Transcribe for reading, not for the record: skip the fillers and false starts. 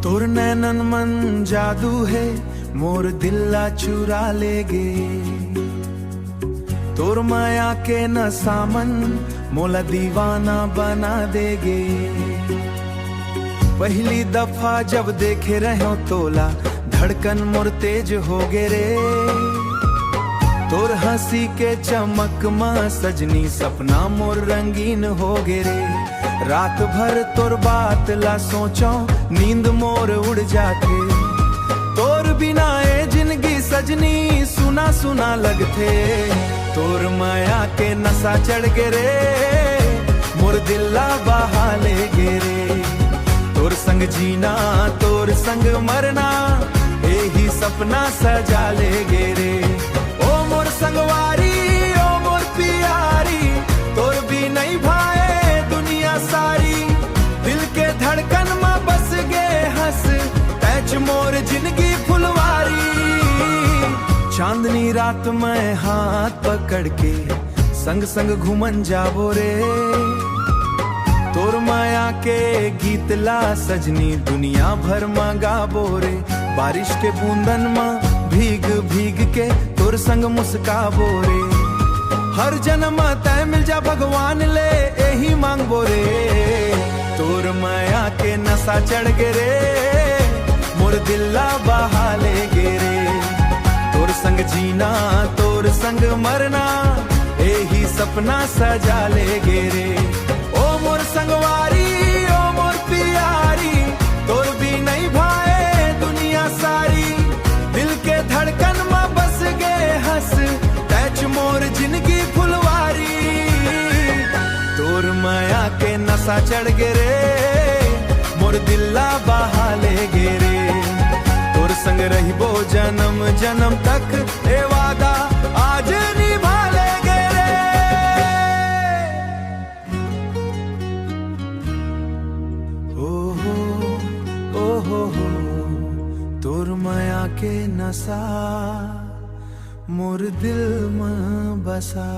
तोर नैनन मन जादू है, मोर दिल्ला चुरा लेगे। तोर माया के न सामन मोला दीवाना बना देगे। पहली दफा जब देखे रहो तोला, धड़कन मोर तेज हो गे रे। तोर हंसी के चमक माँ सजनी, सपना मोर रंगीन हो गे रे। रात भर तोर बात ला सोचो, नींद मोर उड़ जाते। तोर बिना ए जिंदगी सजनी सुना सुना लगते। तोर माया के नशा चढ़ गे रे, मोर दिल्ला बहा ले गे रे। तोर संग जीना तोर संग मरना, यही सपना सजा ले गे रे। ओ मोर संगवारी ओ मोर प्यारी, तोर भी नहीं भाए दुनिया सारी। दिल के धड़कन में बस गे हंस, पैच मोर जिंदगी फुलवारी। चांदनी रात में हाथ पकड़ के संग संग घूमन जाबो रे। तोर माया के गीत ला सजनी दुनिया भर में गाबो रे। बारिश के बूंदन में भीग भीग के तोर संग मुस्काबो रे। हर जन्म तय मिल जा भगवान ले, यही मांगबो रे। तोर माया के नशा चढ़ गे रे, मोर दिल्ला बहा ले गे रे। तोर संग जीना तोर संग मरना, यही सपना सजा ले गे रे। ओ मोर संगवारी ओ मोर प्यारी, तोर भी नहीं भाए दुनिया सारी। दिल के धड़कन में बस गे हंस, टच मोर जिंदगी फुलवारी। तोर माया के नशा चढ़ गे रे, मोर दिल्ला बहा ले गे रे। तोर संग रहिबो जन्म जन्म तक, ए वादा आज निभा ले गे रे। ओ हो तोर माया के नशा मोर दिल में बसा।